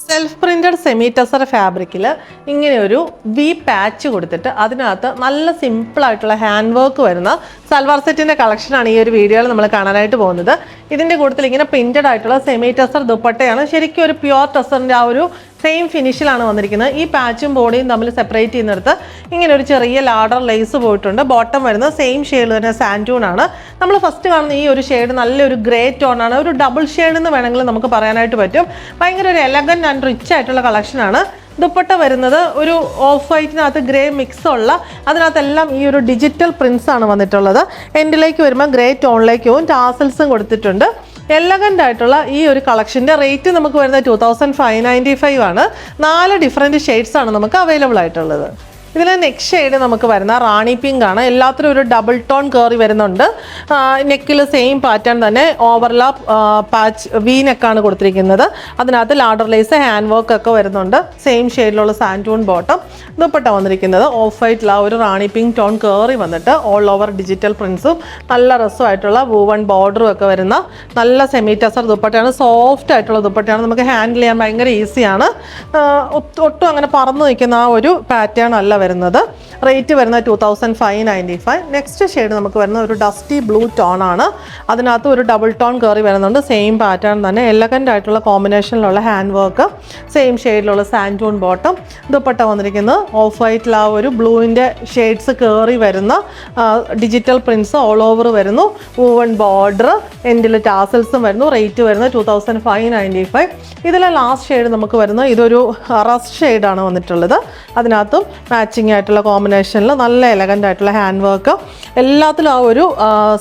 Self printed semi tussar ഫാബ്രിക്കിൽ ഇങ്ങനെ ഒരു വി പാച്ച് കൊടുത്തിട്ട് അതിനകത്ത് നല്ല സിമ്പിളായിട്ടുള്ള ഹാൻഡ് വർക്ക് വരുന്ന സൽവാർ സെറ്റിൻ്റെ കളക്ഷനാണ് ഈ ഒരു വീഡിയോയിൽ നമ്മൾ കാണാനായിട്ട് പോകുന്നത്. ഇതിൻ്റെ കൂട്ടത്തിൽ ഇങ്ങനെ പ്രിന്റഡ് ആയിട്ടുള്ള സെമി ടെസർ ദുപ്പട്ടയാണ്. ശരിക്കും ഒരു പ്യുവർ ടെസറിൻ്റെ ആ ഒരു സെയിം ഫിനിഷിലാണ് വന്നിരിക്കുന്നത്. ഈ പാച്ചും ബോഡിയും തമ്മിൽ സെപ്പറേറ്റ് ചെയ്യുന്നിടത്ത് ഇങ്ങനെ ഒരു ചെറിയ ലാഡർ ലേസ് പോയിട്ടുണ്ട്. ബോട്ടം വരുന്നത് സെയിം ഷെയ്ഡ് തന്നെ സാൻറ്റൂൺ ആണ്. നമ്മൾ ഫസ്റ്റ് കാണുന്ന ഈ ഒരു ഷെയ്ഡ് നല്ലൊരു ഗ്രേ ടോൺ ആണ്. ഒരു ഡബിൾ ഷെയ്ഡ് എന്ന് വേണമെങ്കിൽ നമുക്ക് പറയാനായിട്ട് പറ്റും. ഭയങ്കര ഒരു എലഗൻറ്റ് ആൻഡ് റിച്ച് ആയിട്ടുള്ള കളക്ഷനാണ്. ദുപ്പട്ട വരുന്നത് ഒരു ഓഫ് വൈറ്റിനകത്ത് ഗ്രേ മിക്സ് ഉള്ള, അതിനകത്തെല്ലാം ഈ ഒരു ഡിജിറ്റൽ പ്രിൻസ് ആണ് വന്നിട്ടുള്ളത്. എൻഡിലേക്ക് വരുമ്പോൾ ഗ്രേ ടോണിലേക്കും ടാസൽസും കൊടുത്തിട്ടുണ്ട്. എലഗൻ്റ് ആയിട്ടുള്ള ഈ ഒരു കളക്ഷൻ്റെ റേറ്റ് നമുക്ക് വരുന്നത് 2595 ആണ്. 4 ഡിഫറെൻറ്റ് ഷെയ്ഡ്സാണ് നമുക്ക് അവൈലബിൾ ആയിട്ടുള്ളത്. ഇതിൽ നെക്സ്റ്റ് ഷെയ്ഡ് നമുക്ക് വരുന്ന റാണി പിങ്ക് ആണ്. എല്ലാത്തിലും ഒരു ഡബിൾ ടോൺ കയറി വരുന്നുണ്ട്. നെക്കിൽ സെയിം പാറ്റേൺ തന്നെ ഓവർലാപ്പ് പാച്ച് വി നെക്കാണ് കൊടുത്തിരിക്കുന്നത്. അതിനകത്ത് ലാഡർ ലേസ് ഹാൻഡ് വർക്ക് ഒക്കെ വരുന്നുണ്ട്. സെയിം ഷെയ്ഡിലുള്ള സാൻറ്റൂൺ ബോട്ടം. ദുപ്പട്ട വന്നിരിക്കുന്നത് ഓഫ് വൈറ്റിൽ ആ ഒരു റാണി പിങ്ക് ടോൺ കയറി വന്നിട്ട് ഓൾ ഓവർ ഡിജിറ്റൽ പ്രിൻസും നല്ല രസമായിട്ടുള്ള വൂവൺ ബോർഡറും ഒക്കെ വരുന്ന നല്ല സെമി ടെസർ ദുപ്പട്ടയാണ്. സോഫ്റ്റ് ആയിട്ടുള്ള ദുപ്പട്ടയാണ്. നമുക്ക് ഹാൻഡിൽ ചെയ്യാൻ ഭയങ്കര ഈസിയാണ്. ഒട്ടും അങ്ങനെ പറന്ന് നിൽക്കുന്ന ആ ഒരു പാറ്റേൺ അല്ല വരുന്നത്. റേറ്റ് വരുന്നത് 2595. നെക്സ്റ്റ് ഷെയ്ഡ് നമുക്ക് വരുന്നത് ഒരു ഡസ്റ്റി ബ്ലൂ ടോൺ ആണ്. അതിനകത്ത് ഒരു ഡബിൾ ടോൺ കയറി വരുന്നുണ്ട്. സെയിം പാറ്റേൺ തന്നെ എലഗൻ്റ് ആയിട്ടുള്ള കോമ്പിനേഷനിലുള്ള ഹാൻഡ് വർക്ക്. സെയിം ഷെയ്ഡിലുള്ള സാൻറ്റൂൺ ബോട്ടം. ദുപ്പട്ട വന്നിരിക്കുന്നത് ഓഫ് വൈറ്റിൽ ആ ഒരു ബ്ലൂവിൻ്റെ ഷെയ്ഡ്സ് കയറി വരുന്ന ഡിജിറ്റൽ പ്രിൻസ് ഓൾ ഓവർ വരുന്നു. വൂവൺ ബോർഡർ, എൻഡിൽ ടാസൽസും വരുന്നു. റേറ്റ് വരുന്നത് 2595. ഇതിലെ ലാസ്റ്റ് ഷെയ്ഡ് നമുക്ക് വരുന്നത് ഇതൊരു റസ്റ്റ് ഷെയ്ഡാണ് വന്നിട്ടുള്ളത്. അതിനകത്തും മാച്ചിങ് ആയിട്ടുള്ള കോമ്പിനേഷനിൽ നല്ല എലഗൻ്റ് ആയിട്ടുള്ള ഹാൻഡ് വർക്ക്. എല്ലാത്തിലും ആ ഒരു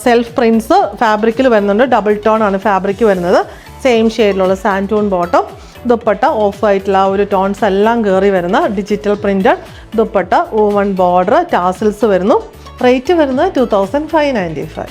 സെൽഫ് പ്രിൻസ് ഫാബ്രിക്കിൽ വരുന്നുണ്ട്. ഡബിൾ ടോൺ ആണ് ഫാബ്രിക് വരുന്നത്. സെയിം ഷെയ്ഡിലുള്ള സാൻറ്റൂൺ ബോട്ടം. ദുപ്പട്ട ഓഫ് വൈറ്റിൽ ആ ഒരു ടോൺസ് എല്ലാം കയറി വരുന്ന digital printed dupatta. Woven border, tassels വരുന്നു. റേറ്റ് വരുന്നത് 2595.